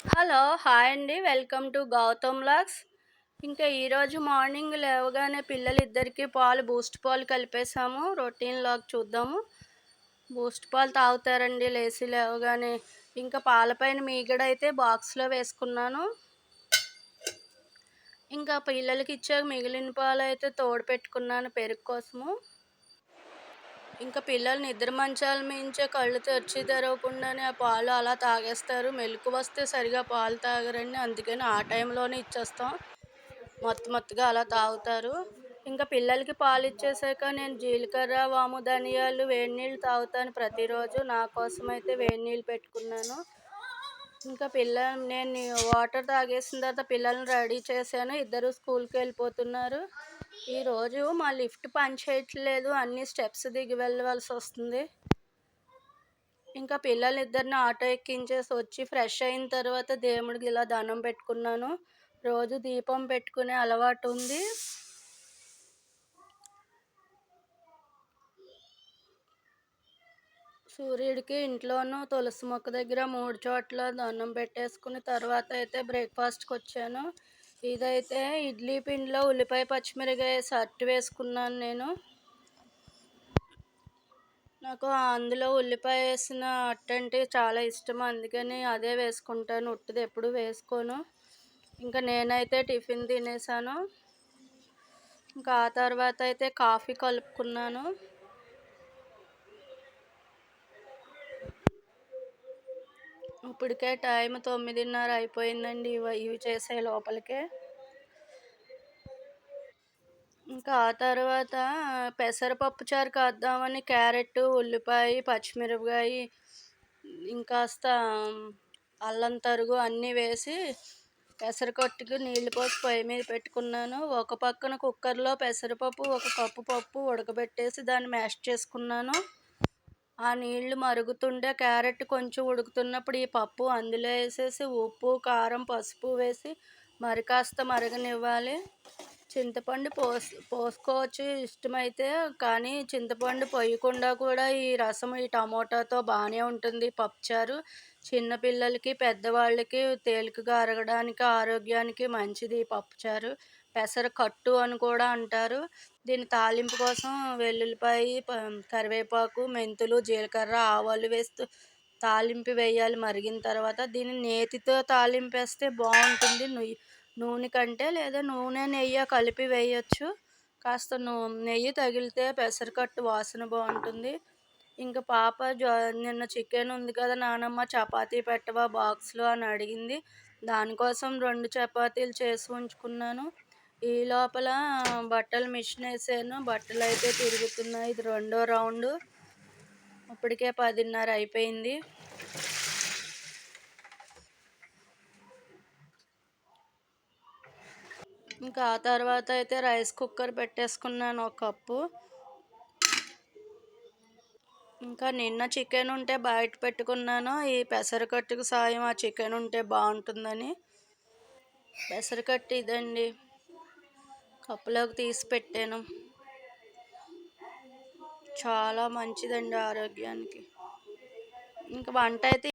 Hello! Hi అండి. Welcome to Gautam vlogs. ఇంకా ఈరోజు మార్నింగ్ లేవగానే పిల్లలిద్దరికీ బూస్ట్ పాలు కలిపేసాము. రొటీన్‌లాగా చూద్దాము. బూస్ట్ పాలు తాగుతారండి లేసి లేవగానే. ఇంకా పాల పైన మీగడైతే బాక్స్‌లో వేసుకున్నాను. ఇంకా పిల్లలకిచ్చాక మిగిలిన పాలైతే తోడు పెట్టుకున్నాను పెరుగు కోసము. ఇంకా పిల్లలు నిద్ర మంచాల మీంచే కళ్ళు తెరిచి తెరవకుండానే ఆ పాలు అలా తాగేస్తారు. మెలకువొస్తే సరిగా పాలు తాగరండి. అందుకని ఆ టైంలోనే ఇచ్చేస్తాం. మత్తుగా అలా తాగుతారు. ఇంకా పిల్లలకి పాలిచ్చేసాక నేను జీలకర్ర, వాము, ధనియాలు, వేడి నీళ్ళు తాగుతాను ప్రతిరోజు. నా కోసమైతే వేడి నీళ్ళు పెట్టుకున్నాను. ఇంకా నేను వాటర్ తాగేసిన తర్వాత పిల్లల్ని రెడీ చేశాను. ఇద్దరు స్కూల్‌కి వెళ్ళిపోతున్నారు. ఈరోజు మా లిఫ్ట్ పని చేయట్లేదు. అన్ని స్టెప్స్ దిగి వెళ్ళవలసి వస్తుంది. ఇంకా పిల్లలిద్దరిని ఆటో ఎక్కించేసి వచ్చి ఫ్రెష్ అయిన తర్వాత దేవుడికి ఇలా దండం పెట్టుకున్నాను. రోజు దీపం పెట్టుకునే అలవాటు ఉంది. సూర్యుడికి ఇంట్లోనూ తులసి మొక్క దగ్గర 3 చోట్ల దండం పెట్టేసుకుని తర్వాత అయితే బ్రేక్‌ఫాస్ట్‌కి వచ్చాను. ఇదైతే ఇడ్లీ పిండిలో ఉల్లిపాయ, పచ్చిమిరపకాయ అట్టు వేసుకున్నాను నేను. నాకు అందులో ఉల్లిపాయ వేసిన అట్టంటే చాలా ఇష్టం. అందుకని అదే వేసుకుంటాను. ఉట్టిది ఎప్పుడు వేసుకోను. ఇంకా నేనైతే టిఫిన్ తినేసాను. ఇంకా ఆ తర్వాత అయితే కాఫీ కలుపుకున్నాను. ఇప్పటికే టైం 9:30 అయిపోయిందండి. ఇవి చేసే లోపలికే. ఇంకా ఆ తర్వాత పెసరపప్పు చారు కాద్దామని క్యారెట్, ఉల్లిపాయ, పచ్చిమిరపకాయ ఇంకాస్త అల్లం తరుగు అన్నీ వేసి పెసరకట్టుకు నీళ్లు పోసి పొయ్యి మీద పెట్టుకున్నాను. ఒక పక్కన కుక్కర్లో పెసరపప్పు, ఒక కప్పు పప్పు ఉడకబెట్టేసి దాన్ని మ్యాష్ చేసుకున్నాను. ఆ నీళ్లు మరుగుతుంటే క్యారెట్ కొంచెం ఉడుకుతున్నప్పుడు ఈ పప్పు అందులో వేసేసి ఉప్పు, కారం, పసుపు వేసి కాస్త మరగనివ్వాలి. చింతపండు పోసుకోవచ్చు ఇష్టమైతే. కానీ చింతపండు పొయ్యకుండా కూడా ఈ టమోటాతో బాగానే ఉంటుంది పప్పుచారు. చిన్నపిల్లలకి, పెద్దవాళ్ళకి తేలికగా అరగడానికి, ఆరోగ్యానికి మంచిది ఈ పప్పుచారు. పెసరకట్టు అని కూడా అంటారు. దీని తాలింపు కోసం వెల్లుల్లిపాయ, కరివేపాకు, మెంతులు, జీలకర్ర, ఆవాలు వేస్తూ తాలింపు వేయాలి. మరిగిన తర్వాత దీన్ని నేతితో తాలింపేస్తే బాగుంటుంది. నూనె కంటే లేదా నూనె, నెయ్యి కలిపి వేయచ్చు. కాస్త నెయ్యి తగిలితే పెసరకట్టు వాసన బాగుంటుంది. ఇంకా పాప నిన్న చికెన్ ఉంది కదా నానమ్మ చపాతీ పెట్టవా బాక్స్లో అని అడిగింది. దానికోసం 2 చపాతీలు చేసి ఉంచుకున్నాను. ఈ లోపల బట్టలు మిషన్ వేసాను. బట్టలు అయితే తిరుగుతున్నాయి. ఇది రెండో రౌండు. ఇప్పటికే 10:30 అయిపోయింది. ఇంకా ఆ తర్వాత అయితే రైస్ కుక్కర్ పెట్టేసుకున్నాను ఒక కప్పు. ఇంకా నిన్న చికెన్ ఉంటే బయట పెట్టుకున్నాను. ఈ పెసరకట్టుకు సాయం ఆ చికెన్ ఉంటే బాగుంటుందని. పెసరకట్టు ఇదండి. కప్పులోకి తీసి పెట్టాను. చాలా మంచిదండి ఆరోగ్యానికి. ఇంక వంట అయితే